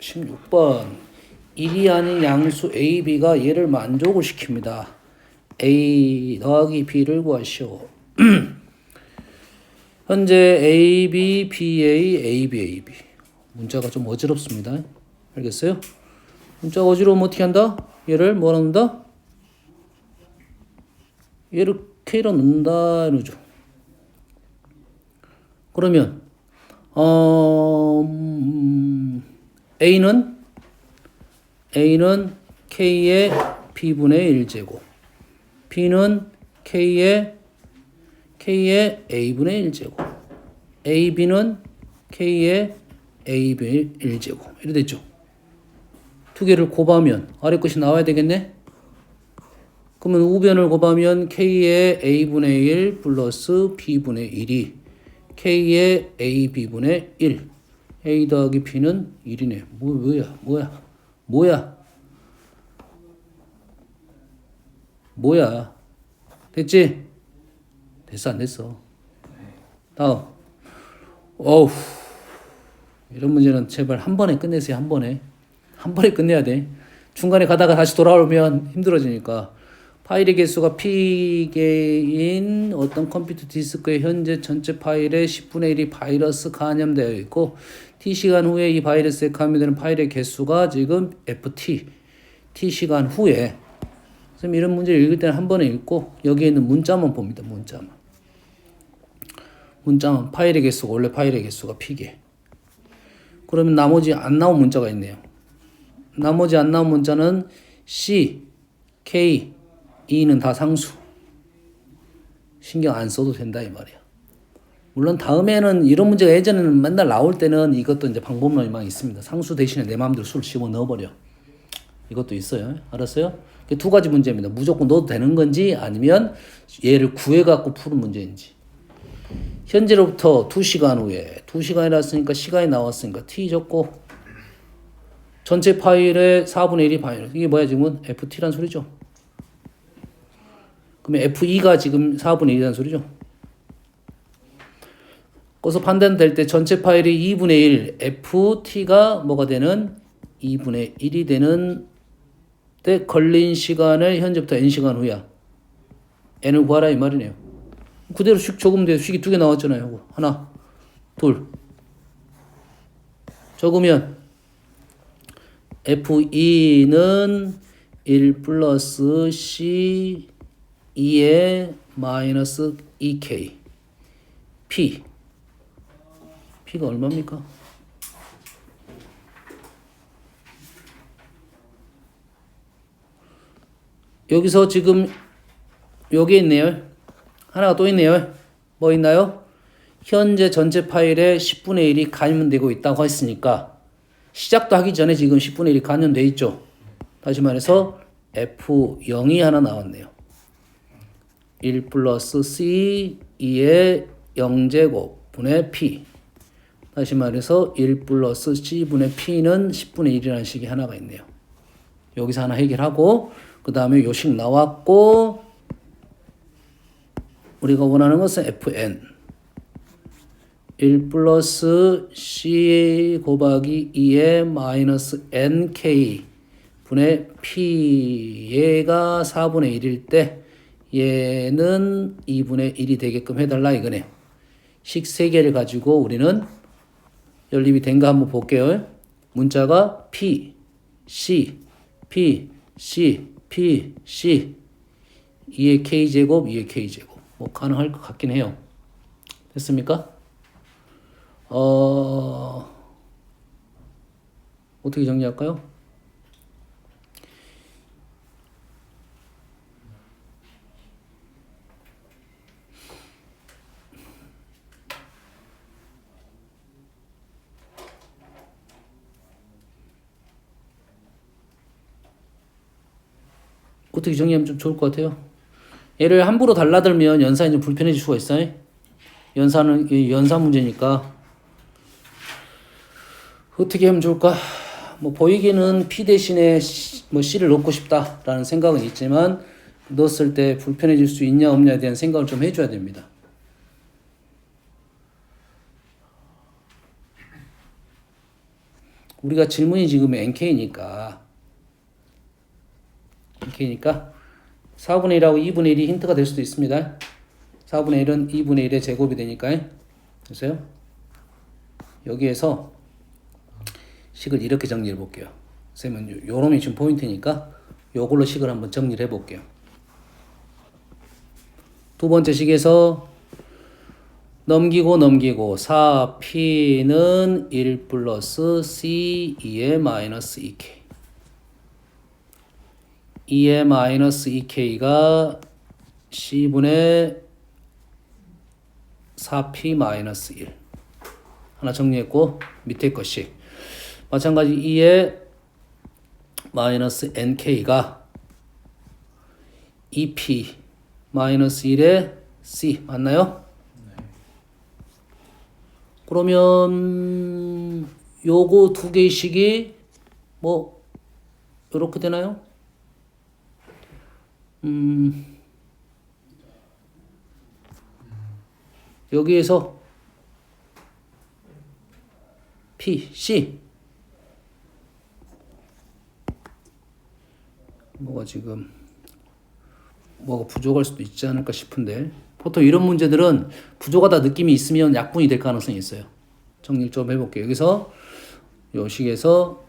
16번 1이 아닌 양수 a, b가 얘를 만족을 시킵니다. a 더하기 b를 구하시오. 현재 a, b, b, a, a, b, a, b. 문자가 좀 어지럽습니다. 알겠어요? 문자가 어지러우면 어떻게 한다? 얘를 뭐라 넣는다? 얘를 k로 넣는다 이러죠. 그러면 A는 K의 B분의 1제곱, B는 K의 A분의 1제곱, AB는 K의 A분의 1제곱. 이렇게 됐죠. 두 개를 곱하면 아래 것이 나와야 되겠네. 그러면 우변을 곱하면 K의 A분의 1 플러스 B분의 1이 K의 AB분의 1. A 더하기 B는 1이네. 뭐야? 됐지? 됐어, 안 됐어? 다음. 어우. 이런 문제는 제발 한 번에 끝내세요, 한 번에. 한 번에 끝내야 돼. 중간에 가다가 다시 돌아오면 힘들어지니까. 파일의 개수가 P개인 어떤 컴퓨터 디스크의 현재 전체 파일의 10분의 1이 바이러스 감염되어 있고 T시간 후에 이 바이러스에 감염되는 파일의 개수가 지금 FT, T시간 후에. 그래서 이런 문제를 읽을 때는 한 번에 읽고 여기에 있는 문자만 봅니다. 문자만. 파일의 개수가 원래 파일의 개수가 P개. 그러면 나머지 안 나온 문자가 있네요. 나머지 안 나온 문자는 C, K, E는 다 상수. 신경 안 써도 된다 이 말이야. 물론 다음에는 이런 문제가 예전에는 맨날 나올 때는 이것도 이제 방법론이 막 있습니다. 상수 대신에 내 마음대로 수를 집어 넣어버려. 이것도 있어요. 알았어요? 두 가지 문제입니다. 무조건 넣어도 되는 건지 아니면 얘를 구해갖고 푸는 문제인지. 현재로부터 2시간 후에 2시간이 났으니까 시간이 나왔으니까 t 적고 전체 파일의 4분의 1이 바이러스. 이게 뭐야 지금? ft란 소리죠. 그러면 F2가 지금 4분의 1이라는 소리죠. 그래서 판단될 때 전체 파일이 2분의 1, FT가 뭐가 되는? 2분의 1이 되는 때 걸린 시간을 현재부터 N시간 후야. N을 구하라 이 말이네요. 그대로 식 적으면 돼요. 식이 두 개 나왔잖아요. 하나, 둘. 적으면 F2는 1 플러스 C 2의 마이너스 2K P가 얼마입니까? 여기서 지금 여기 있네요. 하나가 또 있네요. 뭐 있나요? 현재 전체 파일에 10분의 1이 감염되고 있다고 했으니까 시작도 하기 전에 지금 10분의 1이 감염돼 있죠. 다시 말해서 F0이 하나 나왔네요. 1 플러스 C 2의 0제곱 분의 P. 다시 말해서 1 플러스 C분의 P는 10분의 1이라는 식이 하나가 있네요. 여기서 하나 해결하고 그 다음에 요식 나왔고 우리가 원하는 것은 Fn 1 플러스 C 곱하기 2의 마이너스 NK 분의 P 얘가 4분의 1일 때 얘는 2분의 1이 되게끔 해달라 이거네요. 식 3개를 가지고 우리는 연립이 된가 한번 볼게요. 문자가 P, C, P, C, P, C 2의 K제곱, 2의 K제곱 뭐 가능할 것 같긴 해요. 됐습니까? 어떻게 정리할까요? 어떻게 정리하면 좀 좋을 것 같아요? 얘를 함부로 달라들면 연산이 좀 불편해질 수가 있어요. 연산은 연산 문제니까 어떻게 하면 좋을까? 뭐 보이기는 P 대신에 뭐 C를 넣고 싶다라는 생각은 있지만 넣었을 때 불편해질 수 있냐 없냐에 대한 생각을 좀 해줘야 됩니다. 우리가 질문이 지금 nk니까 4분의 1하고 2분의 1이 힌트가 될 수도 있습니다. 4분의 1은 2분의 1의 제곱이 되니까. 됐어요? 여기에서 식을 이렇게 정리해 볼게요. 쌤은 요놈이 지금 포인트니까 요걸로 식을 한번 정리를 해 볼게요. 두 번째 식에서 넘기고 4p는 1 플러스 c 2의 마이너스 2k 2의 마이너스 2k가 c분의 4p 마이너스 1 하나 정리했고 밑에 것이 마찬가지 2의 마이너스 nk가 2p 마이너스 1의 c 맞나요? 네. 그러면 요거 두 개의 식이 뭐 요렇게 되나요? 여기에서 P, C 뭐가 부족할 수도 있지 않을까 싶은데 보통 이런 문제들은 부족하다 느낌이 있으면 약분이 될 가능성이 있어요. 정리 좀 해볼게요. 여기서 요 식에서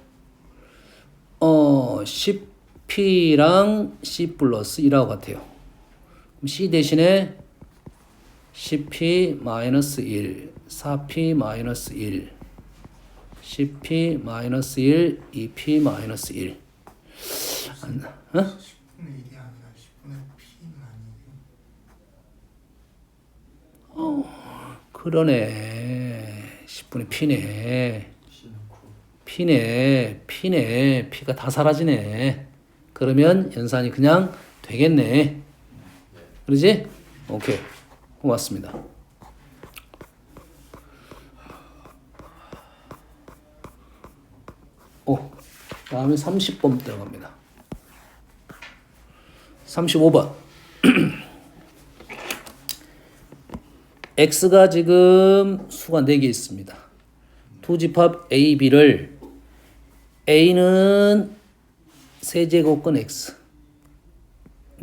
CP랑 C 플러스 1하고 같아요. 그럼 C 대신에 CP 마이너스 1, 4P 마이너스 1, CP 마이너스 1, 2P 마이너스 1. 어? 10분의 1이 아니라 10분의 P는 아니에요? 그러네. 10분의 P네. P가 다 사라지네. 그러면 연산이 그냥 되겠네. 그러지? 오케이. 고맙습니다. 다음에 30번 들어갑니다. 35번. x가 지금 수가 4개 있습니다. 두 집합 a, b를 a는 세제곱권 x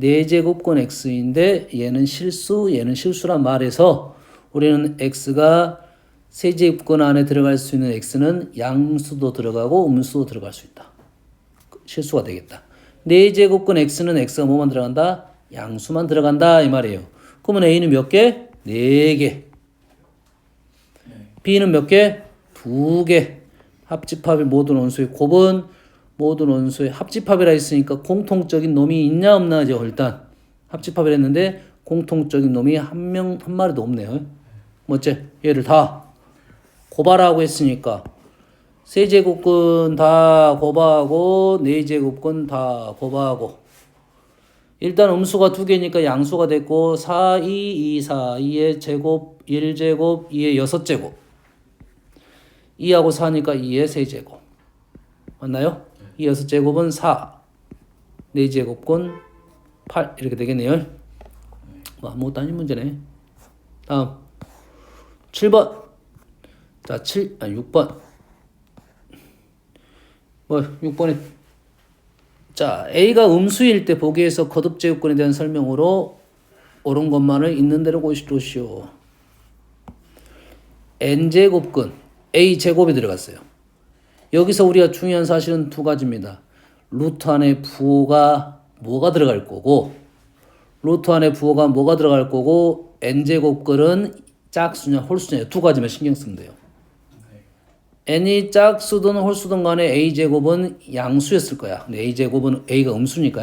4제곱권 x인데 얘는 실수란 말에서 우리는 x가 세제곱권 안에 들어갈 수 있는 x는 양수도 들어가고 음수도 들어갈 수 있다. 실수가 되겠다. 4제곱권 x는 x가 뭐만 들어간다? 양수만 들어간다 이 말이에요. 그러면 a는 몇 개? 4개. b는 몇 개? 2개. 합집합이 모든 원소의 곱은 모든 원소의 합집합이라 했으니까 공통적인 놈이 있냐 없나 이제 일단 합집합을 했는데 공통적인 놈이 한 마리도 없네요. 뭐째? 얘를 다 곱하라고 했으니까 세제곱권 다 곱하고 4제곱권 다 곱하고 일단 음수가 2개니까 양수가 됐고 4, 2, 2, 4 2의 제곱 1제곱 2의 6제곱 2하고 4니까 2의 세제곱 맞나요? 2, 6제곱은 4 4제곱권 8 이렇게 되겠네요. 아무것도 아닌 문제네. 다음 7번 자 6번 6번에 자 A가 음수일 때 보기에서 거듭제곱권에 대한 설명으로 옳은 것만을 있는 대로 고시오시오. n제곱근 a제곱이 들어갔어요. 여기서 우리가 중요한 사실은 두 가지입니다. 루트 안에 부호가 뭐가 들어갈 거고 루트 안에 부호가 뭐가 들어갈 거고 n제곱근은 짝수냐 홀수냐 두 가지만 신경 쓰면 돼요. n이 짝수든 홀수든 간에 a제곱은 양수였을 거야. 근데 a제곱은 a가 음수니까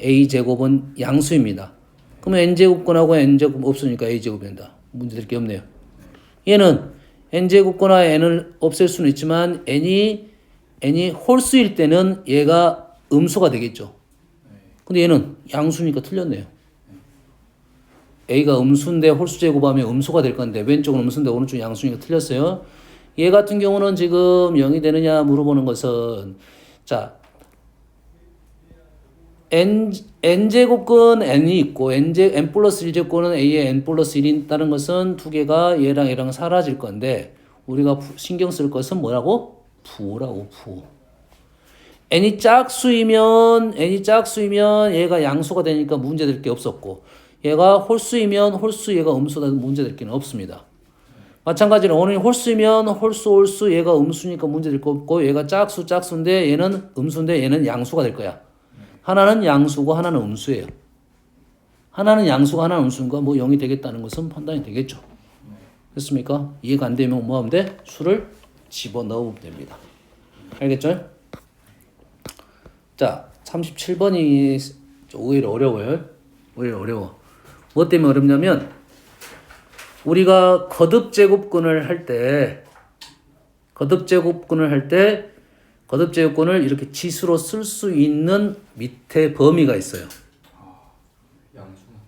a제곱은 양수입니다. 그러면 n제곱권하고 n제곱 없으니까 a제곱이 된다. 문제될 게 없네요. 얘는 n제곱권과 n을 없앨 수는 있지만 n이 홀수일 때는 얘가 음수가 되겠죠. 근데 얘는 양수니까 틀렸네요. a가 음수인데 홀수 제곱하면 음수가 될 건데 왼쪽은 음수인데 오른쪽은 양수니까 틀렸어요. 얘 같은 경우는 지금 0이 되느냐 물어보는 것은 자 n제곱근 n이 있고 n 플러스 1제곱근은 a의 n 플러스 1이 있다는 것은 두 개가 얘랑 사라질 건데 우리가 신경 쓸 것은 뭐라고? 부호라고 부호. n이 짝수이면 얘가 양수가 되니까 문제될 게 없었고 얘가 홀수이면 얘가 음수다 문제될 게는 없습니다. 마찬가지로 n이 홀수이면 홀수 얘가 음수니까 문제될 거 없고 얘가 짝수인데 얘는 음수인데 얘는 양수가 될 거야. 하나는 양수고 하나는 음수예요. 하나는 양수가 하나는 음수인가 뭐 0이 되겠다는 것은 판단이 되겠죠. 됐습니까? 이해가 안 되면 뭐 하면 돼? 수를 집어넣으면 됩니다. 알겠죠? 자, 37번이 오히려 어려워요. 오히려 어려워. 뭐 때문에 어렵냐면 우리가 거듭제곱근을 할 때 거듭제곱근을 이렇게 지수로 쓸 수 있는 밑에 범위가 있어요. 양수만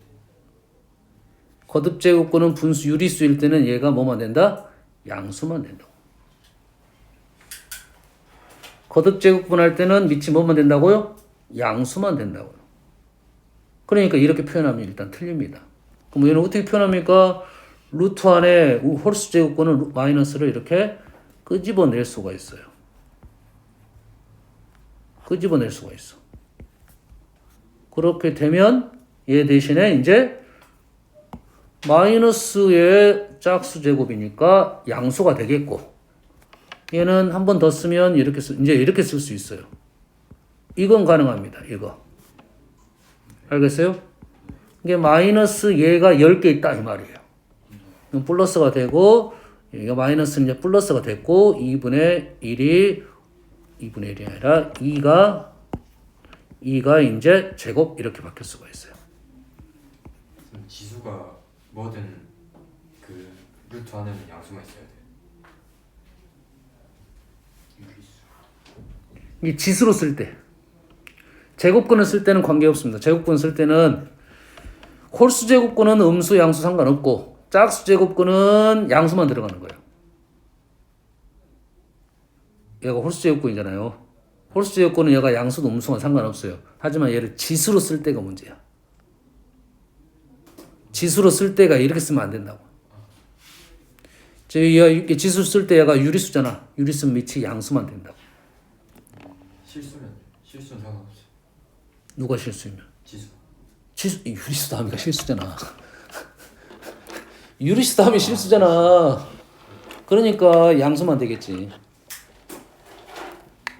거듭제곱근은 분수 유리수일 때는 얘가 뭐만 된다? 양수만 된다고. 거듭제곱근 할 때는 밑이 뭐만 된다고요? 양수만 된다고요. 그러니까 이렇게 표현하면 일단 틀립니다. 그럼 얘는 어떻게 표현합니까? 루트 안에 홀수 제곱근은 마이너스를 이렇게 끄집어낼 수가 있어요. 끄집어낼 수가 있어. 그렇게 되면 얘 대신에 이제 마이너스의 짝수 제곱이니까 양수가 되겠고 얘는 한 번 더 쓰면 이제 이렇게 쓸 수 있어요. 이건 가능합니다. 이거. 알겠어요? 이게 마이너스 얘가 10개 있다 이 말이에요. 이건 플러스가 되고 얘가 마이너스는 이제 플러스가 됐고 2분의 1이 아니라 2가 이제 제곱 이렇게 바뀔 수가 있어요. 그럼 지수가 뭐든 그 루트 안에는 양수만 있어야 돼. 유리수. 이 지수로 쓸 때 제곱근을 쓸 때는 관계없습니다. 제곱근 쓸 때는 홀수 제곱근은 음수 양수 상관없고 짝수 제곱근은 양수만 들어가는 거예요. 얘가 홀수 제곱근이잖아요. 홀수 제곱근은 얘가 양수도 음수가 상관없어요. 하지만 얘를 지수로 쓸 때가 문제야. 지수로 쓸 때가 이렇게 쓰면 안 된다고. 이게 지수 쓸 때 얘가 유리수잖아. 유리수는 밑이 양수만 된다고. 실수는 상관없어. 누가 실수이면? 지수. 유리수 다음이가 실수잖아. 유리수 다음이 실수잖아. 그러니까 양수만 되겠지.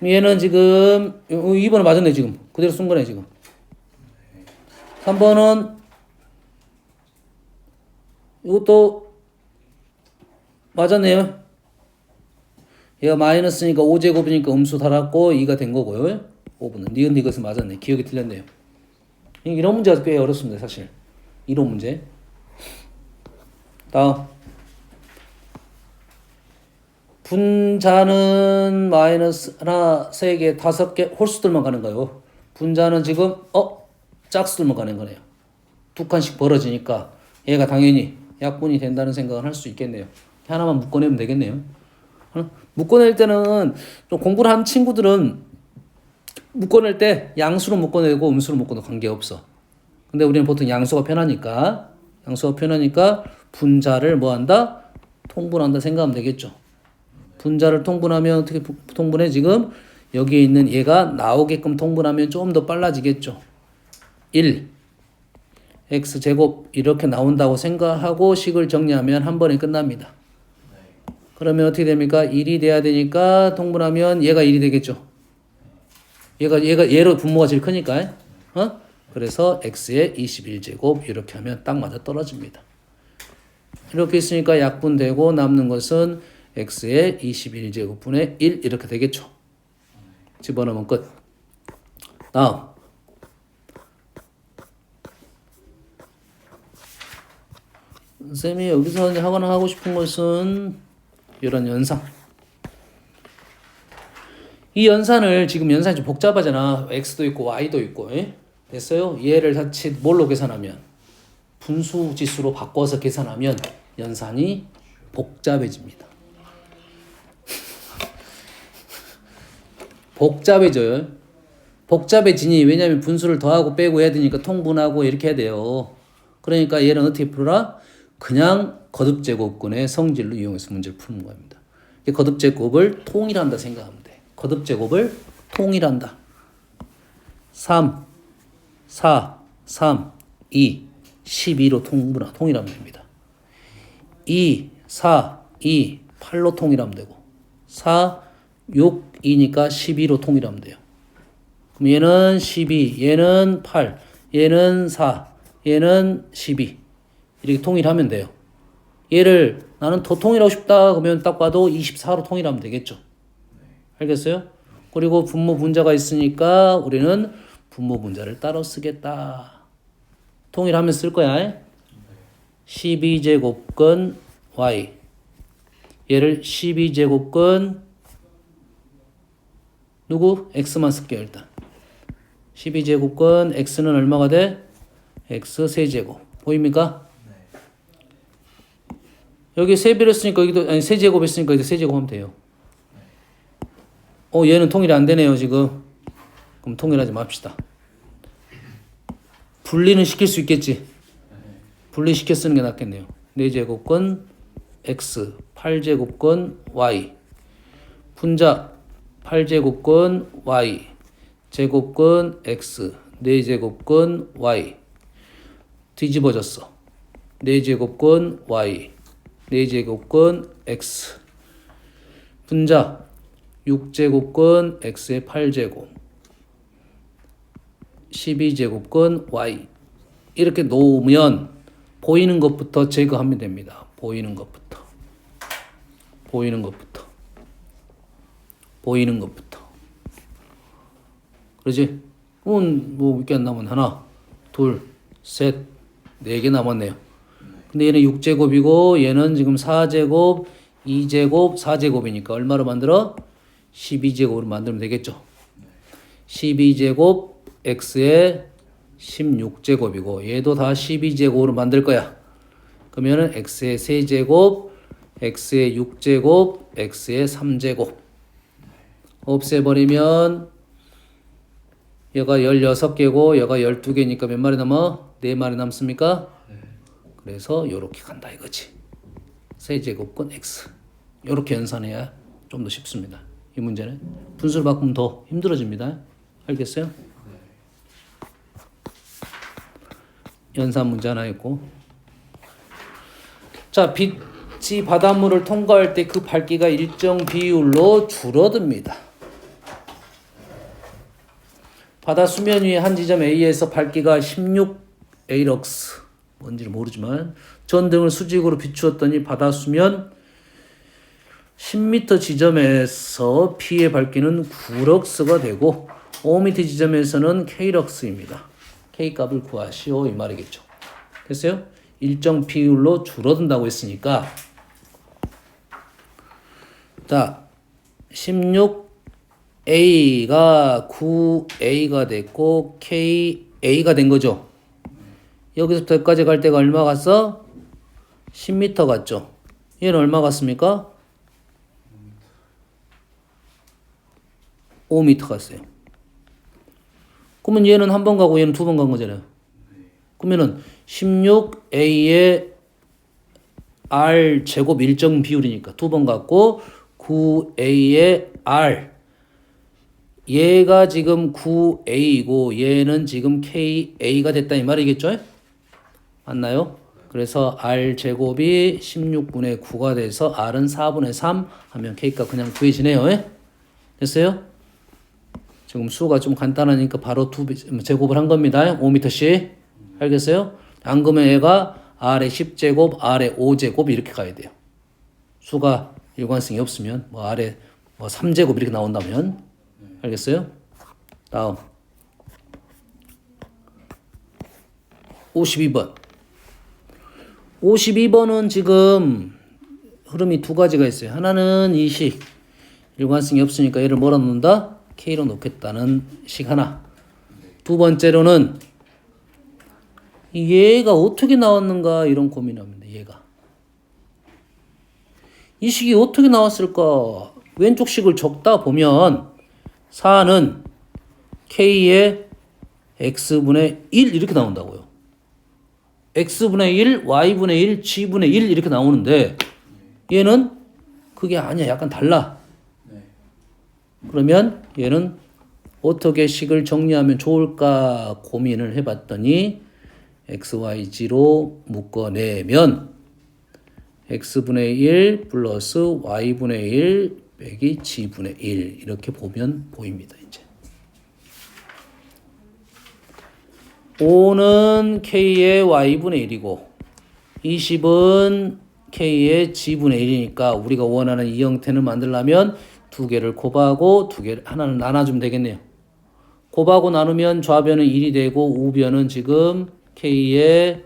얘는 지금 2번은 맞았네 지금. 그대로 쓴 거네 지금. 3번은 이것도 맞았네요. 얘가 마이너스니까 5제곱이니까 음수 달았고 2가 된 거고요. 5분은 니은 이것은 맞았네. 기억이 틀렸네요. 이런 문제가 꽤 어렵습니다 사실. 이론 문제. 다음 분자는 마이너스 하나, 세 개, 다섯 개 홀수들만 가는 거예요. 분자는 지금 짝수들만 가는 거네요. 두 칸씩 벌어지니까 얘가 당연히 약분이 된다는 생각을 할 수 있겠네요. 하나만 묶어내면 되겠네요. 묶어낼 때는 좀 공부를 한 친구들은 묶어낼 때 양수로 묶어내고 음수로 묶어도 관계없어. 근데 우리는 보통 양수가 편하니까 분자를 뭐 한다? 통분한다 생각하면 되겠죠. 분자를 통분하면 어떻게 통분해? 지금 여기에 있는 얘가 나오게끔 통분하면 좀 더 빨라지겠죠. 1 x제곱 이렇게 나온다고 생각하고 식을 정리하면 한 번에 끝납니다. 그러면 어떻게 됩니까? 1이 돼야 되니까 통분하면 얘가 1이 되겠죠. 얘로 분모가 제일 크니까. 그래서 x의 21제곱 이렇게 하면 딱 맞아 떨어집니다. 이렇게 있으니까 약분되고 남는 것은 x의 21제곱분의 1 이렇게 되겠죠. 집어넣으면 끝. 다음 쌤이 여기서 이제 하고 싶은 것은 이런 연산. 이 연산을 지금 연산이 좀 복잡하잖아. x도 있고 y도 있고. 됐어요? 얘를 자칫 뭘로 계산하면 분수 지수로 바꿔서 계산하면 연산이 복잡해집니다. 복잡해져요. 복잡해지니 왜냐하면 분수를 더하고 빼고 해야 되니까 통분하고 이렇게 해야 돼요. 그러니까 얘는 어떻게 풀어라? 그냥 거듭제곱근의 성질로 이용해서 문제를 푸는 겁니다. 이 거듭제곱을 통일한다 생각하면 돼. 거듭제곱을 통일한다. 3, 4, 3, 2, 12로 통일하면 됩니다. 2, 4, 2, 8로 통일하면 되고 4, 6, 2니까 12로 통일하면 돼요. 그럼 얘는 12, 얘는 8, 얘는 4, 얘는 12 이렇게 통일하면 돼요. 얘를 나는 더 통일하고 싶다 그러면 딱 봐도 24로 통일하면 되겠죠. 알겠어요? 그리고 분모 분자가 있으니까 우리는 분모 분자를 따로 쓰겠다. 통일하면 쓸 거야. 12제곱근 y 얘를 12제곱근 누구? x만 쓸게요 일단. 12제곱근 x는 얼마가 돼? x 세제곱 보입니까? 여기 세배를 했으니까 여기도 아니 세제곱 했으니까 여기도 세제곱 하면 돼요. 얘는 통일이 안 되네요 지금. 그럼 통일하지 맙시다. 분리는 시킬 수 있겠지. 분리시켜 쓰는 게 낫겠네요. 4제곱근 x 8제곱근 y 분자 8제곱근 y 제곱근 x 4제곱근 y 뒤집어졌어. 4제곱근 y 4제곱근 x 분자 6제곱근 x의 8제곱 12제곱근 y 이렇게 놓으면 보이는 것부터 제거하면 됩니다. 보이는 것부터 그러지? 그럼 뭐 몇 개 안 남았네. 하나 둘 셋 4개 남았네요. 근데 얘는 6제곱이고 얘는 지금 4제곱 2제곱 4제곱이니까 얼마로 만들어? 12제곱으로 만들면 되겠죠. 12제곱 x의 16제곱이고 얘도 다 12제곱으로 만들 거야. 그러면은 x의 3제곱 x의 6제곱 x의 3제곱 없애버리면 얘가 16개고 얘가 12개니까 몇 마리 남아? 4마리 남습니까? 그래서 요렇게 간다 이거지. 세제곱근 x 요렇게 연산해야 좀 더 쉽습니다. 이 문제는 분수를 바꾸면 더 힘들어집니다. 알겠어요? 연산 문제 하나 있고. 자, 빛이 바닷물을 통과할 때 그 밝기가 일정 비율로 줄어듭니다. 바다 수면 위에 한 지점 A에서 밝기가 16A럭스 뭔지를 모르지만 전등을 수직으로 비추었더니 바다 수면 10m 지점에서 B의 밝기는 9럭스가 되고 5m 지점에서는 K럭스입니다. K값을 구하시오 이 말이겠죠. 됐어요? 일정 비율로 줄어든다고 했으니까 자 16A가 9A가 됐고 KA가 된 거죠. 여기서부터 여기까지 갈 때가 얼마 갔어? 10m 갔죠. 얘는 얼마 갔습니까? 5m 갔어요. 그러면 얘는 한 번 가고 얘는 두 번 간 거잖아요. 그러면은 16A의 R 제곱 일정 비율이니까 두 번 갔고 9A의 R 얘가 지금 9A이고 얘는 지금 KA가 됐다 이 말이겠죠? 맞나요? 그래서 R 제곱이 16분의 9가 돼서 R은 4분의 3 하면 K값 그냥 구해지네요. 됐어요? 지금 수가 좀 간단하니까 바로 제곱을 한 겁니다. 5m씩. 알겠어요? 안 그러면 얘가 R의 10제곱, R의 5제곱 이렇게 가야 돼요. 수가 일관성이 없으면 뭐 R의 뭐 3제곱 이렇게 나온다면 알겠어요? 다음 52번 52번은 지금 흐름이 두 가지가 있어요. 하나는 이 식 일관성이 없으니까 얘를 뭐라 놓는다? K로 놓겠다는 식 하나. 두 번째로는 얘가 어떻게 나왔는가 이런 고민합니다. 얘가 이 식이 어떻게 나왔을까? 왼쪽 식을 적다 보면 4는 K의 X분의 1 이렇게 나온다고요. X분의 1, Y분의 1, G분의 1 이렇게 나오는데 얘는 그게 아니야. 약간 달라. 네. 그러면 얘는 어떻게 식을 정리하면 좋을까 고민을 해봤더니 xyz로 묶어내면 x분의 1 플러스 y분의 1 빼기 g분의 1 이렇게 보면 보입니다. 이제 5는 k의 y분의 1이고 20은 k의 g분의 1이니까 우리가 원하는 이 형태를 만들려면 두 개를 곱하고 두 개를 하나는 나눠주면 되겠네요. 곱하고 나누면 좌변은 1이 되고 우변은 지금 k의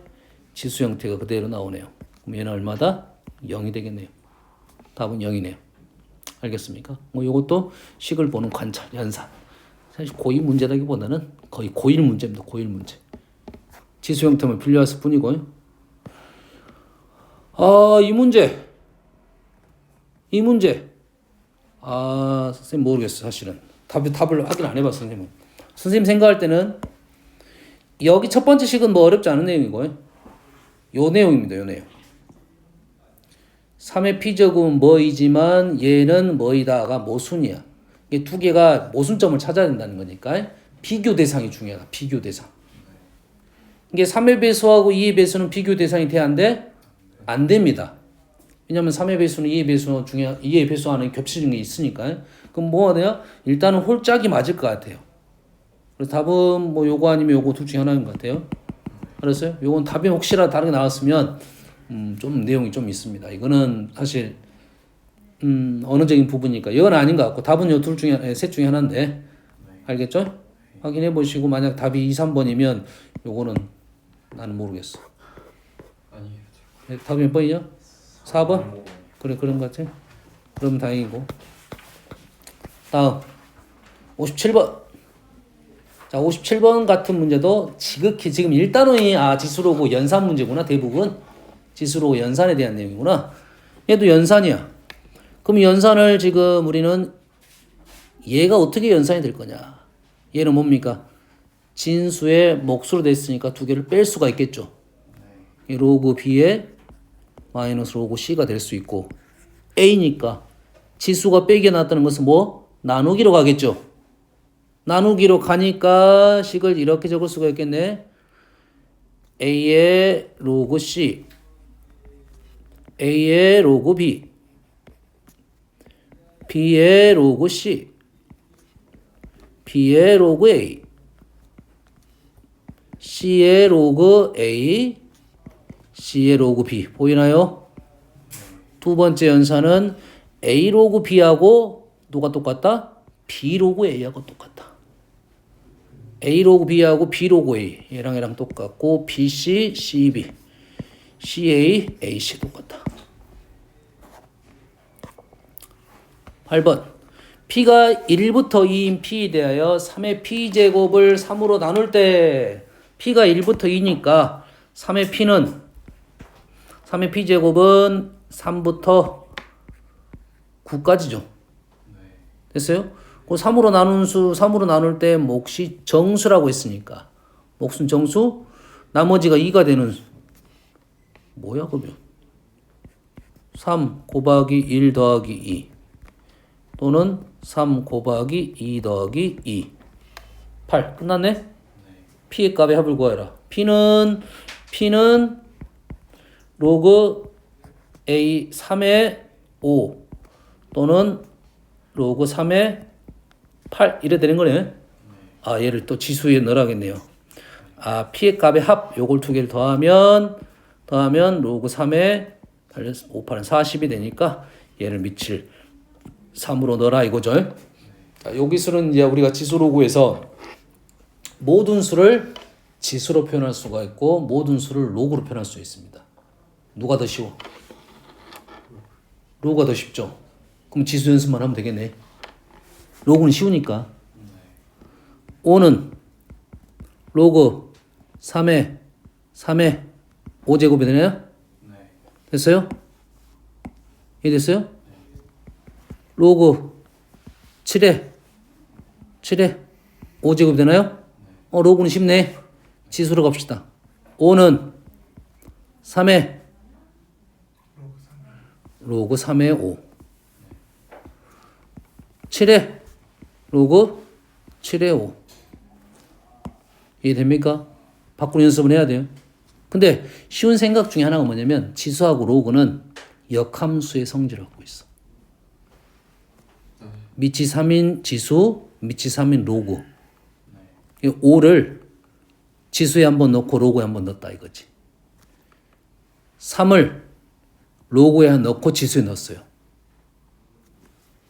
지수 형태가 그대로 나오네요. 그럼 얘는 얼마다? 0이 되겠네요. 답은 0이네요. 알겠습니까? 뭐 이것도 식을 보는 관찰, 연산. 사실 고2 문제라기보다는 거의 고1 문제입니다. 고1 문제. 지수 형태만 빌려왔을 뿐이고요. 이 문제. 선생님 모르겠어, 사실은. 답을 확인 안 해봤어, 선생님은. 선생님 생각할 때는 여기 첫 번째 식은 뭐 어렵지 않은 내용이고요. 요 내용입니다, 요 내용. 3의 p제곱은 뭐이지만 얘는 뭐이다가 모순이야. 이게 두 개가 모순점을 찾아야 된다는 거니까 비교 대상이 중요하다. 비교 대상. 이게 3의 배수하고 2의 배수는 비교 대상이 돼야 안 돼? 안 됩니다. 왜냐면 3의 배수는 2의 배수 중에 2의 배수하는 겹치는 게 있으니까. 그럼 뭐가 돼요? 일단은 홀짝이 맞을 것 같아요. 그래서 답은 뭐 요거 아니면 요거 둘 중에 하나인 것 같아요. 알았어요? 요건 답이 혹시라도 다르게 나왔으면 좀 내용이 좀 있습니다. 이거는 사실 언어적인 부분이니까 이건 아닌 것 같고 답은 요 둘 중에 셋 중에 하나인데 알겠죠? 확인해 보시고 만약 답이 2, 3번이면 요거는 나는 모르겠어. 아니에요. 답이 몇 번이냐? 4번? 그래 그런 것 같아. 그럼 다행이고. 다음 57번. 자, 57번 같은 문제도 지극히 지금 1단원이 지수로고 연산 문제구나. 대부분 지수로고 연산에 대한 내용이구나. 얘도 연산이야. 그럼 연산을 지금 우리는 얘가 어떻게 연산이 될 거냐. 얘는 뭡니까? 진수의 몫으로 됐으니까 두 개를 뺄 수가 있겠죠. 로그 b에 마이너스 로그 c가 될 수 있고 a니까 지수가 빼기에 나왔다는 것은 뭐? 나누기로 가겠죠. 나누기로 가니까 식을 이렇게 적을 수가 있겠네. a의 로그 c, a의 로그 b, b의 로그 c, b의 로그 a, c의 로그 a, c의 로그 b. 보이나요? 두 번째 연산은 a 로그 b하고 누가 똑같다? b 로그 a하고 똑같다. A 로그 B하고 B 로그 A 얘랑 똑같고 BC, CB, CA, AC 똑같다. 8번 P가 1부터 2인 P에 대하여 3의 P제곱을 3으로 나눌 때 P가 1부터 2니까 3의 P제곱은 3부터 9까지죠. 됐어요? 그 3으로 나눌 때 몫이 정수라고 했으니까 몫은 정수, 나머지가 2가 되는 뭐야 그러면 3 곱하기 1 더하기 2 또는 3 곱하기 2 더하기 2 8 끝났네? P의 값의 합을 구하라. P는 로그 A 3의 5 또는 로그 3의 8 이래 되는 거네. 얘를 또 지수에 넣으라겠네요. P의 값의 합 요걸 두 개를 더하면 로그 3의 5, 8은 40이 되니까 얘를 밑을 3으로 넣어라 이거죠. 자, 요 기술은 이제 우리가 지수로 구해서 모든 수를 지수로 표현할 수가 있고 모든 수를 로그로 표현할 수 있습니다. 누가 더 쉬워? 로그가 더 쉽죠. 그럼 지수 연습만 하면 되겠네. 로그는 쉬우니까. 5는 로그 3의 5제곱이 되나요? 됐어요? 이해됐어요? 로그 7의 5제곱이 되나요? 로그는 쉽네. 지수로 갑시다. 5는 3의 로그 3의 5 7에 로그 7에 5. 이해됩니까? 바꾸는 연습을 해야 돼요. 근데 쉬운 생각 중에 하나가 뭐냐면 지수하고 로그는 역함수의 성질을 갖고 있어. 밑이 3인 지수, 밑이 3인 로그. 5를 지수에 한번 넣고 로그에 한번 넣었다 이거지. 3을 로그에 넣고 지수에 넣었어요.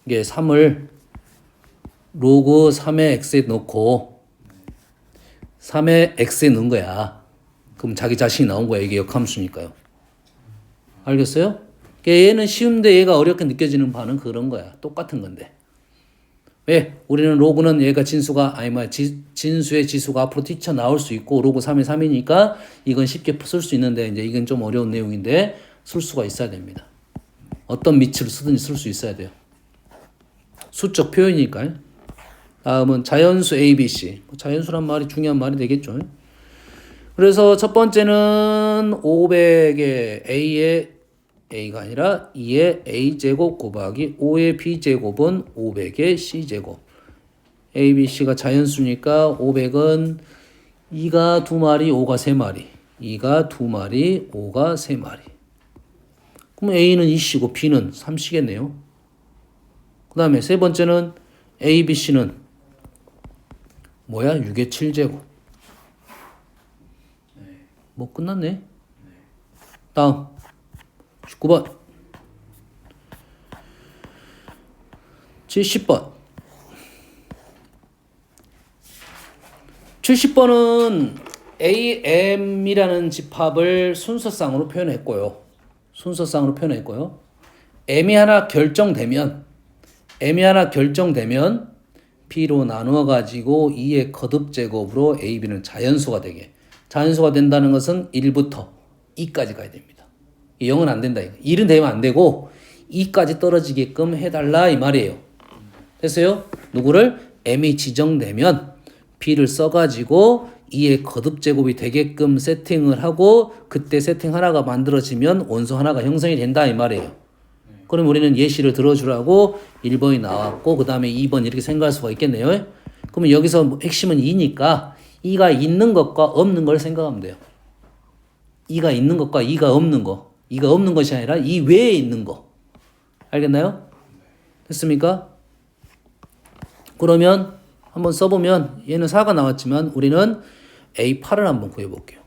이게 3을 로그 3의 x에 넣고 3의 x에 넣은 거야. 그럼 자기 자신이 나온 거야. 이게 역함수니까요. 알겠어요? 얘는 쉬운데 얘가 어렵게 느껴지는 바는 그런 거야. 똑같은 건데. 왜? 우리는 로그는 얘가 진수의 지수가 앞으로 뛰쳐나올 수 있고 로그 3의 3이니까 이건 쉽게 쓸 수 있는데 이제 이건 좀 어려운 내용인데 쓸 수가 있어야 됩니다. 어떤 밑으로 쓰든지 쓸 수 있어야 돼요. 수적 표현이니까요. 다음은 자연수 ABC. 자연수란 말이 중요한 말이 되겠죠. 그래서 첫 번째는 500의 A의 A가 아니라 2의 A제곱 곱하기 5의 B제곱은 500의 C제곱. ABC가 자연수니까 500은 2가 2마리, 5가 3마리. 2가 2마리, 5가 3마리. 그럼 A는 2시고 B는 3시겠네요. 그 다음에 세 번째는 ABC는 뭐야? 6의 7제곱. 뭐 끝났네. 다음 19번 70번 70번은 AM이라는 집합을 순서상으로 표현했고요. M이 하나 결정되면 B로 나누어 가지고 2의 거듭제곱으로 A, B는 자연수가 되게. 자연수가 된다는 것은 1부터 2까지 가야 됩니다. 0은 안 된다. 1은 되면 안 되고 2까지 떨어지게끔 해달라 이 말이에요. 됐어요? 누구를? M이 지정되면 B를 써가지고 2의 거듭제곱이 되게끔 세팅을 하고 그때 세팅 하나가 만들어지면 원소 하나가 형성이 된다 이 말이에요. 그럼 우리는 예시를 들어주라고 1번이 나왔고 그 다음에 2번 이렇게 생각할 수가 있겠네요. 그러면 여기서 핵심은 2니까 2가 있는 것과 없는 걸 생각하면 돼요. 2가 있는 것과 2가 없는 거. 2가 없는 것이 아니라 2 외에 있는 거. 알겠나요? 됐습니까? 그러면 한번 써보면 얘는 4가 나왔지만 우리는 A8을 한번 구해볼게요.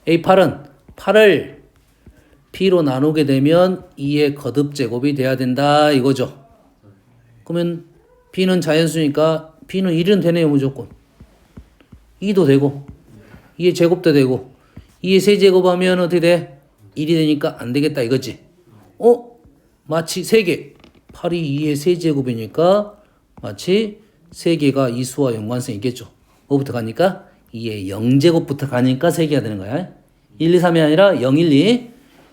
A8은 8을 B로 나누게 되면 2의 거듭제곱이 돼야 된다 이거죠. 그러면 B는 자연수니까 B는 1은 되네요 무조건. 2도 되고 2의 제곱도 되고 2의 세제곱하면 어떻게 돼? 1이 되니까 안 되겠다 이거지. 마치 3개 8이 2의 세제곱이니까 마치 3개가 이 수와 연관성이 있겠죠. 뭐부터 가니까? 2의 0제곱부터 가니까 3개가 되는 거야. 1, 2, 3이 아니라 0, 1, 2.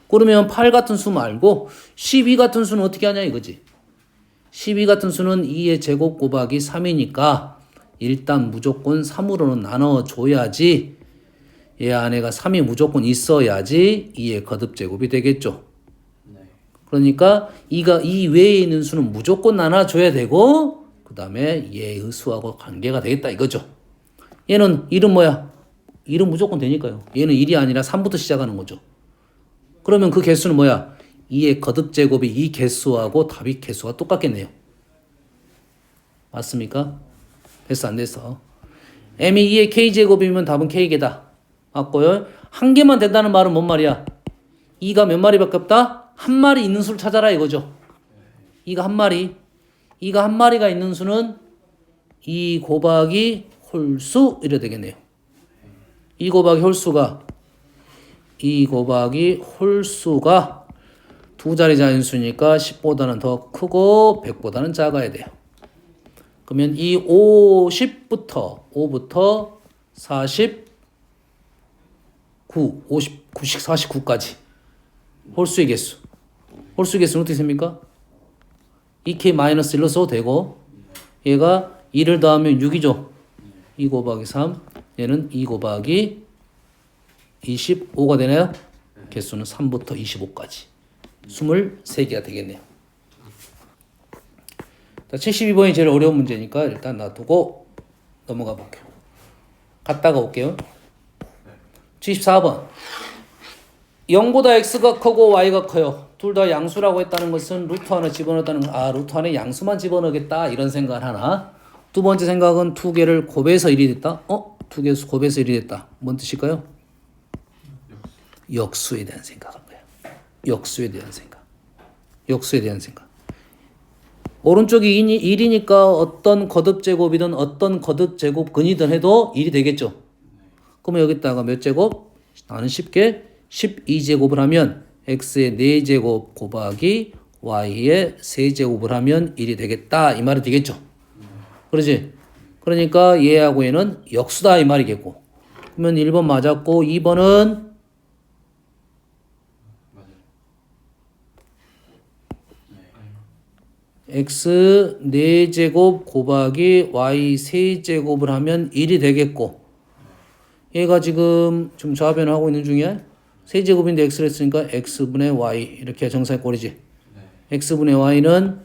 그러면 8 같은 수 말고 12 같은 수는 어떻게 하냐 이거지. 12 같은 수는 2의 제곱 곱하기 3이니까 일단 무조건 3으로는 나눠줘야지 얘 안에가 3이 무조건 있어야지 2의 거듭제곱이 되겠죠. 그러니까 2가 이 외에 있는 수는 무조건 나눠줘야 되고 그 다음에 얘의 수하고 관계가 되겠다 이거죠. 얘는 1은 뭐야? 1은 무조건 되니까요. 얘는 1이 아니라 3부터 시작하는 거죠. 그러면 그 개수는 뭐야? 2의 거듭제곱이 이 개수하고 답이 개수가 똑같겠네요. 맞습니까? 됐어 안 됐어? m이 2의 k제곱이면 답은 k개다. 맞고요. 한 개만 된다는 말은 뭔 말이야? 2가 몇 마리밖에 없다? 한 마리 있는 수를 찾아라 이거죠. 2가 한 마리. 2가 한 마리가 있는 수는 2 곱하기 홀수 이래 되겠네요. 2 곱하기 홀수가 2 곱하기 홀수가 두 자리 자연수니까 10보다는 더 크고 100보다는 작아야 돼요. 그러면 이 5부터 49, 49까지 홀수의 개수. 홀수의 개수는 어떻게 됩니까? 2k-1로 써도 되고 얘가 2를 더하면 6이죠. 2 곱하기 3 얘는 2 곱하기 25가 되나요? 개수는 3부터 25까지 23개가 되겠네요. 72번이 제일 어려운 문제니까 일단 놔두고 넘어가 볼게요. 갔다가 올게요. 74번. 0보다 x가 크고 y가 커요. 둘 다 양수라고 했다는 것은 루트 하나 집어넣었다는 거. 아, 루트 안에 양수만 집어넣겠다 이런 생각을 하나. 두 번째 생각은 두 개를 곱해서 1이 됐다. 두 개 곱해서 1이 됐다. 뭔 뜻일까요? 역수에 대한 생각한 거야. 역수에 대한 생각. 역수에 대한 생각. 오른쪽이 1이니까 어떤 거듭제곱이든 어떤 거듭제곱근이든 해도 1이 되겠죠. 그러면 여기다가 몇 제곱? 나는 쉽게 12제곱을 하면 x의 4제곱 곱하기 y의 3제곱을 하면 1이 되겠다. 이 말이 되겠죠. 그러지? 그러니까 얘하고 얘는 역수다 이 말이겠고. 그러면 1번 맞았고 2번은 x 4제곱 곱하기 y 3제곱을 하면 1이 되겠고 얘가 지금 좌변하고 있는 중이야. 세제곱인데 x를 했으니까 x분의 y 이렇게 정사의 꼴이지. x분의 y는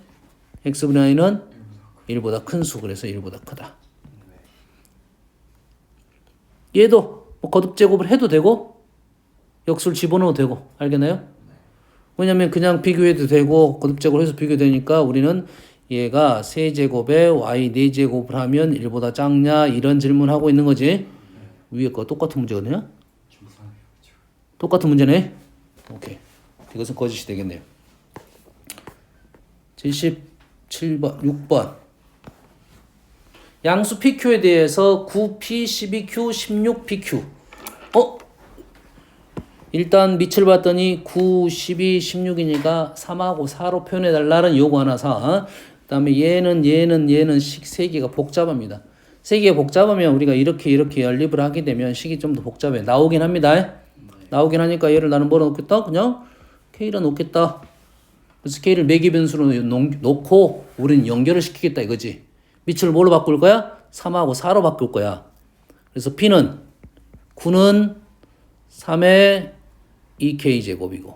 1보다 큰 수. 그래서 1보다 크다. 얘도 뭐 거듭제곱을 해도 되고 역수를 집어넣어도 되고 알겠나요? 왜냐면 그냥 비교해도 되고 거듭제곱을 해서 비교되니까 우리는 얘가 세제곱에 y 4제곱을 하면 1보다 작냐 이런 질문하고 있는 거지. 위에 거 똑같은 문제거든요. 똑같은 문제네. 오케이. 이것은 거짓이 되겠네요. 77번 6번 양수 PQ에 대해서 9P, 12Q, 16PQ 일단 밑을 봤더니 9, 12, 16이니까 3하고 4로 표현해달라는 요구 하나 사. 그 다음에 얘는 식 3개가 복잡합니다. 3개가 복잡하면 우리가 이렇게 연립을 하게 되면 식이 좀 더 복잡해. 나오긴 합니다. 나오긴 하니까 얘를 나는 뭐로 놓겠다? 그냥 K로 놓겠다. 그래서 K를 매개 변수로 놓고 우리는 연결을 시키겠다 이거지. 밑을 뭘로 바꿀 거야? 3하고 4로 바꿀 거야. 그래서 P는 9는 3의 2K제곱이고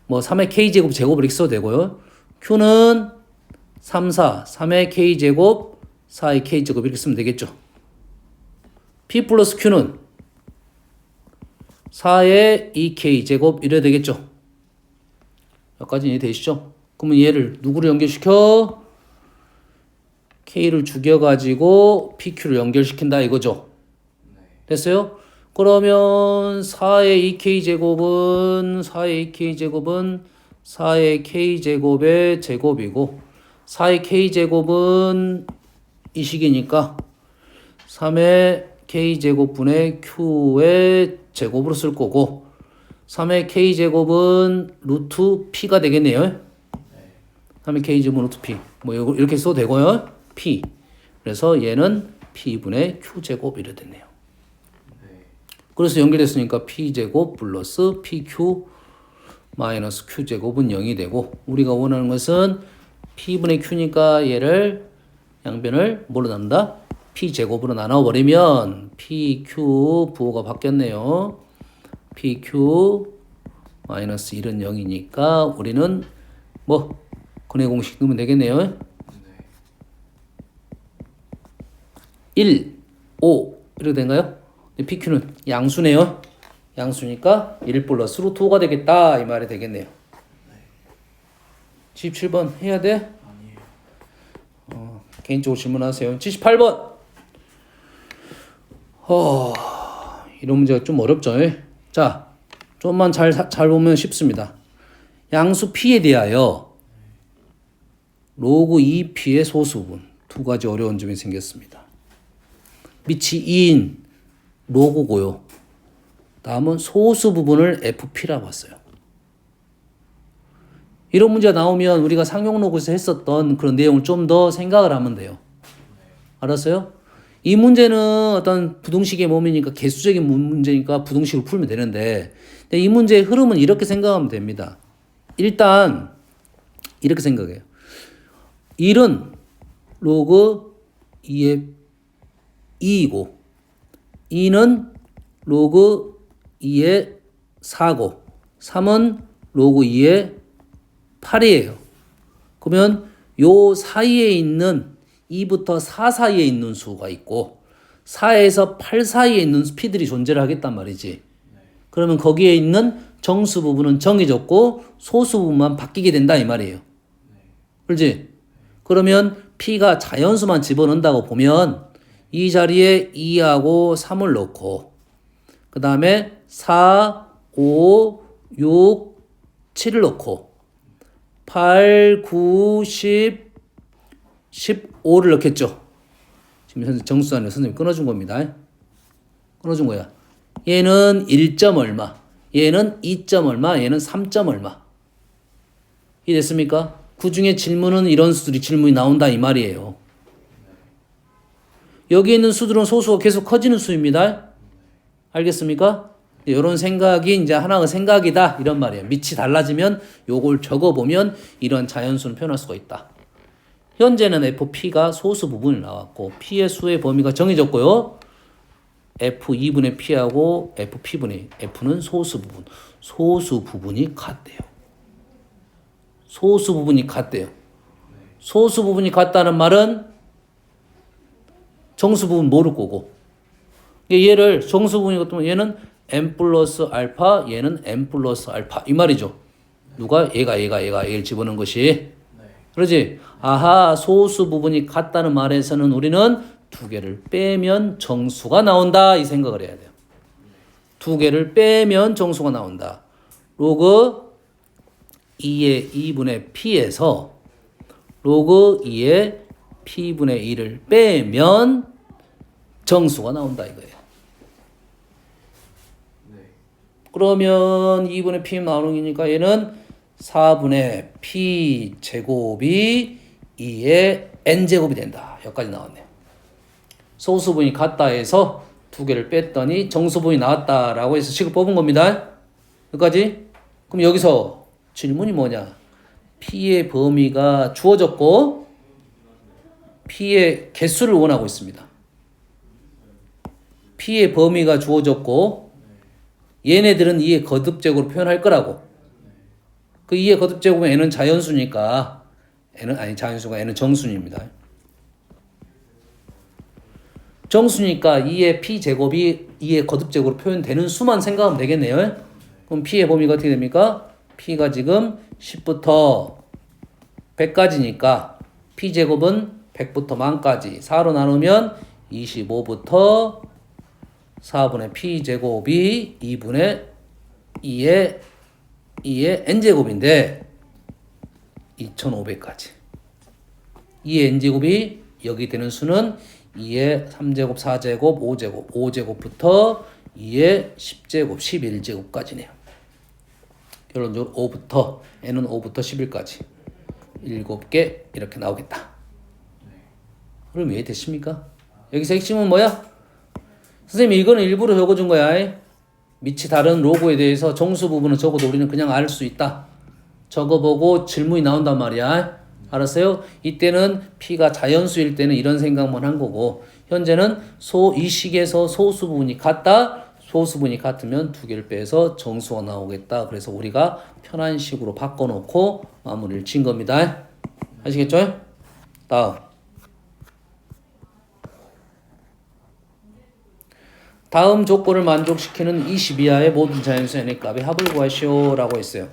뭐 3의 K제곱 제곱을 이렇게 써도 되고요. Q는 3, 4, 3의 K제곱 4의 K제곱 이렇게 쓰면 되겠죠. P 플러스 Q는 4의 2K제곱 이래야 되겠죠. 여기까지 이해되시죠? 그러면 얘를 누구를 연결시켜? K를 죽여가지고 PQ를 연결시킨다 이거죠. 됐어요? 그러면 4의 2K제곱은 4의 K제곱의 제곱이고 4의 K제곱은 이 식이니까 3의 K제곱분의 Q의 제곱으로 쓸 거고 3의 K제곱은 루트 P가 되겠네요. 3의 K제곱은 루트 P 뭐 이렇게 써도 되고요. P 그래서 얘는 P분의 Q제곱 이래 됐네요. 그래서 연결됐으니까 P제곱 플러스 PQ 마이너스 Q제곱은 0이 되고 우리가 원하는 것은 P분의 Q니까 얘를 양변을 뭘로 나눈다? P제곱으로 나눠버리면 PQ 부호가 바뀌었네요. PQ 마이너스 1은 0이니까 우리는 뭐 근해 공식 넣으면 되겠네요. 1, 5 이렇게 된가요? PQ는 양수네요. 양수니까 1 플러스 루트 5가 되겠다 이 말이 되겠네요. 77번 해야 돼? 개인적으로 질문하세요. 78번 이런 문제가 좀 어렵죠. 자, 좀만 잘 보면 쉽습니다. 양수 P에 대하여 로그 2P의 소수분 두 가지 어려운 점이 생겼습니다. 밑이 2인 로그고요. 다음은 소수 부분을 FP라고 했어요. 이런 문제가 나오면 우리가 상용 로그에서 했었던 그런 내용을 좀 더 생각을 하면 돼요. 알았어요? 이 문제는 어떤 부등식의 몸이니까 개수적인 문제니까 부등식을 풀면 되는데 이 문제의 흐름은 이렇게 생각하면 됩니다. 일단 이렇게 생각해요. 1은 로그 2의 2이고 2는 로그 2의 4고 3은 로그 2의 8이에요. 그러면 요 사이에 있는 2부터 4 사이에 있는 수가 있고 4에서 8 사이에 있는 피들이 존재를 하겠단 말이지. 그러면 거기에 있는 정수 부분은 정해졌고 소수 부분만 바뀌게 된다 이 말이에요. 그렇지? 그러면 P가 자연수만 집어넣는다고 보면 이 자리에 2하고 3을 넣고 그 다음에 4, 5, 6, 7을 넣고 8, 9, 10, 15를 넣겠죠. 지금 현재 정수하는 선생님이 끊어준 겁니다. 끊어준 거야. 얘는 1점 얼마, 얘는 2점 얼마, 얘는 3점 얼마. 이해됐습니까? 그 중에 질문은 이런 수들이 질문이 나온다 이 말이에요. 여기 있는 수들은 소수가 계속 커지는 수입니다. 알겠습니까? 이런 생각이 이제 하나의 생각이다 이런 말이에요. 밑이 달라지면 요걸 적어보면 이런 자연수는 표현할 수가 있다. 현재는 FP가 소수 부분이 나왔고 P의 수의 범위가 정해졌고요. F2분의 P하고 FP분의 F는 소수 부분. 소수 부분이 같대요. 소수 부분이 같대요. 소수 부분이 같다는 말은 정수 부분 모를 거고 얘를 정수 부분이 같으면 얘는 n 플러스 알파 얘는 n 플러스 알파 이 말이죠. 누가? 얘를 집어넣은 것이. 그러지? 아하 소수 부분이 같다는 말에서는 우리는 두 개를 빼면 정수가 나온다 이 생각을 해야 돼요. 두 개를 빼면 정수가 나온다. 로그 2의 2분의 P에서 로그 2의 P분의 1을 빼면 정수가 나온다 이거예요. 그러면 2분의 P 나오는 거니까 얘는 4분의 P 제곱이 2의 N제곱이 된다. 여기까지 나왔네요. 소수분이 같다 해서 두 개를 뺐더니 정수분이 나왔다라고 해서 식을 뽑은 겁니다. 여기까지. 그럼 여기서 질문이 뭐냐? P의 범위가 주어졌고 P의 개수를 원하고 있습니다. P의 범위가 주어졌고 얘네들은 2의 거듭제곱으로 표현할 거라고. 그 2의 거듭제곱은 N은 자연수니까 N은 아니 자연수가 N은 정수입니다. 정수니까 2의 P제곱이 2의 거듭제곱으로 표현되는 수만 생각하면 되겠네요. 그럼 P의 범위가 어떻게 됩니까? P가 지금 10부터 100까지니까 P제곱은 100부터 만까지 4로 나누면 25부터 4분의 P제곱이 2분의 2의 N제곱인데 2500까지 2의 N제곱이 여기 되는 수는 2의 3제곱, 4제곱, 5제곱, 5제곱부터 2의 10제곱, 11제곱까지네요. 결론적으로 5부터 N은 5부터 11까지 7개 이렇게 나오겠다. 그럼 왜 됐습니까? 여기서 핵심은 뭐야? 선생님 이거는 일부러 적어준 거야. 밑이 다른 로고에 대해서 정수 부분은 적어도 우리는 그냥 알 수 있다. 적어보고 질문이 나온단 말이야. 알았어요? 이때는 P가 자연수일 때는 이런 생각만 한 거고 현재는 이 식에서 소수 부분이 같다. 소수 부분이 같으면 두 개를 빼서 정수가 나오겠다. 그래서 우리가 편한 식으로 바꿔놓고 마무리를 진 겁니다. 아시겠죠? 다음 조건을 만족시키는 20 이하의 모든 자연수 n의 값의 합을 구하시오 라고 했어요.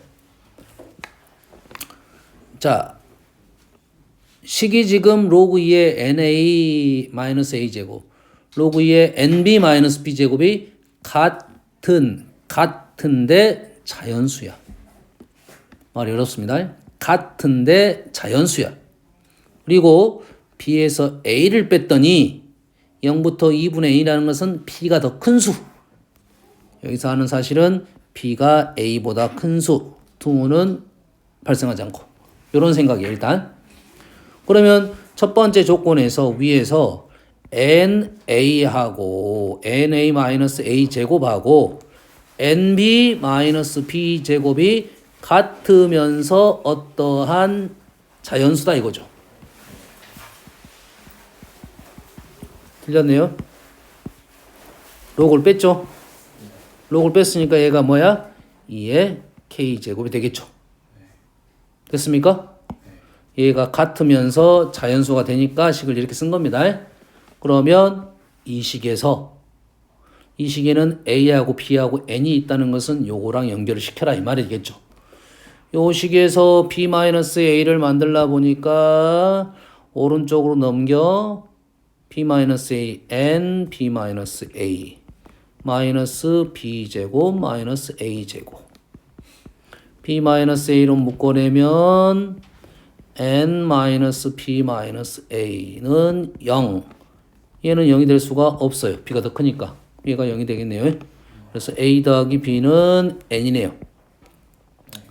자, 식이 지금 로그 2의 na-a 제곱 로그 2의 nb-b 제곱이 같은데 자연수야. 말이 어렵습니다. 같은데 자연수야. 그리고 b에서 a를 뺐더니 0부터 2분의 1이라는 것은 P가 더 큰 수. 여기서 하는 사실은 P가 A보다 큰 수. 등호는 발생하지 않고. 이런 생각이에요, 일단. 그러면 첫 번째 조건에서 위에서 NA하고 NA-A 제곱하고 NB-B 제곱이 같으면서 어떠한 자연수다 이거죠. 틀렸네요. 로그를 뺐죠. 로그를 뺐으니까 얘가 뭐야? 2의 K제곱이 되겠죠. 됐습니까? 얘가 같으면서 자연수가 되니까 식을 이렇게 쓴 겁니다. 그러면 이 식에서 이 식에는 A하고 B하고 N이 있다는 것은 요거랑 연결을 시켜라 이 말이겠죠. 요 식에서 B-A를 만들라 보니까 오른쪽으로 넘겨 B-A N B-A 마이너스 B제곱 마이너스 A제곱 B-A로 묶어내면 N-B-A는 0 얘는 0이 될 수가 없어요. B가 더 크니까 B가 0이 되겠네요. 그래서 A 더하기 B는 N이네요.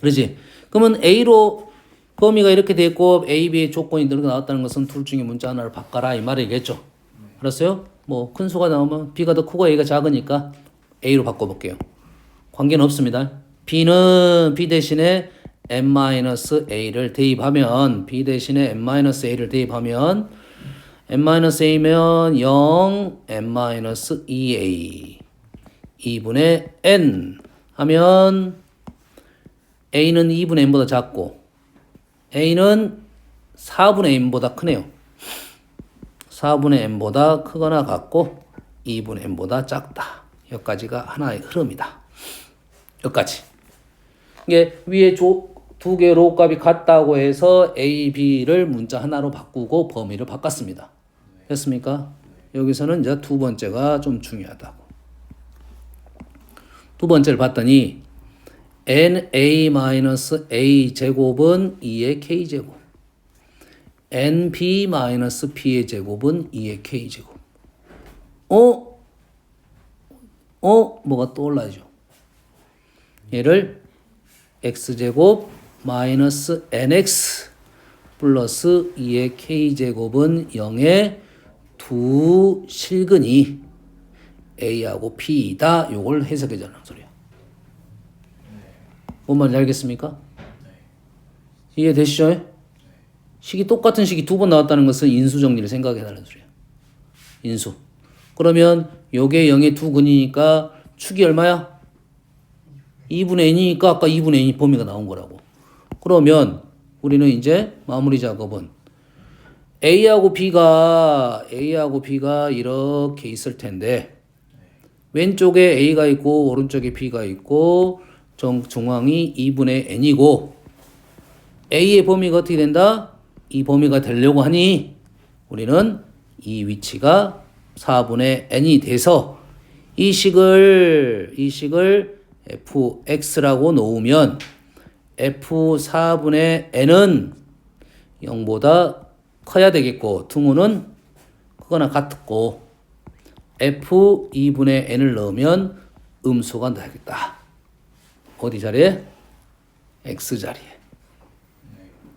그렇지? 그러면 A로 범위가 이렇게 됐고 A, B의 조건이 이렇게 나왔다는 것은 둘 중에 문자 하나를 바꿔라 이 말이겠죠. 알았어요? 뭐 큰 수가 나오면 B가 더 크고 A가 작으니까 A로 바꿔볼게요. 관계는 없습니다. B는 B 대신에 n-a를 대입하면 B 대신에 n-a를 대입하면 n-a면 0 n-2a 2분의 n 하면 a는 2분의 n보다 작고 a는 4분의 n보다 크네요. 4분의 n보다 크거나 같고 2분의 n보다 작다. 여기까지가 하나의 흐름이다. 여기까지. 이게 위에 두 개의 로 값이 같다고 해서 A, B를 문자 하나로 바꾸고 범위를 바꿨습니다. 됐습니까? 여기서는 이제 두 번째가 좀 중요하다고. 두 번째를 봤더니 NA-A 제곱은 2의 K제곱 NB-P의 제곱은 2의 K제곱 뭐가 떠올라죠? 얘를 X제곱 마이너스 NX 플러스 2의 K제곱은 0의 두 실근이 A하고 B이다. 요걸 해석해 주는 소리야. 뭔 말인지 알겠습니까? 이해되시죠? 식이 똑같은 식이 두 번 나왔다는 것은 인수 정리를 생각해 달라는 소리야. 인수. 그러면 요게 0의 두 근이니까 축이 얼마야? 2분의 n이니까 아까 2분의 n이 범위가 나온 거라고. 그러면 우리는 이제 마무리 작업은 A하고 B가 이렇게 있을 텐데 왼쪽에 A가 있고 오른쪽에 B가 있고 중앙이 2분의 n이고 A의 범위가 어떻게 된다? 이 범위가 되려고 하니 우리는 이 위치가 4분의 n이 돼서 이 식을 fx라고 놓으면 f4분의 n은 0보다 커야 되겠고 등호는 크거나 같고 f2분의 n을 넣으면 음수가 나겠다. 어디 자리에? x 자리에.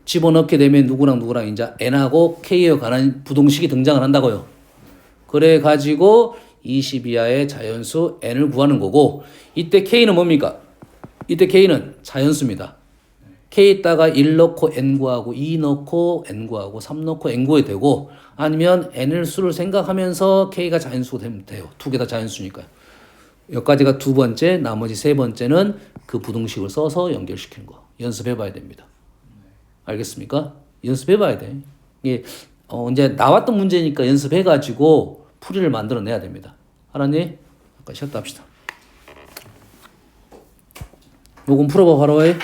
집어넣게 되면 누구랑 이제 n하고 k에 관한 부동식이 등장을 한다고요. 그래 가지고 20 이하의 자연수 n을 구하는 거고 이때 k는 뭡니까? 이때 k는 자연수입니다. k에다가 1 넣고 n 구하고 2 넣고 n 구하고 3 넣고 n 구해도 되고 아니면 n을 수를 생각하면서 k가 자연수가 되면 돼요. 두 개 다 자연수니까요. 여기까지가 두 번째, 나머지 세 번째는 그 부등식을 써서 연결시키는 거. 연습해 봐야 됩니다. 알겠습니까? 연습해 봐야 돼. 이게 이제 나왔던 문제니까 연습해 가지고 풀이를 만들어내야 됩니다. 알았니? 잠깐 쉬었다 합시다. 요금 풀어봐 바로 해.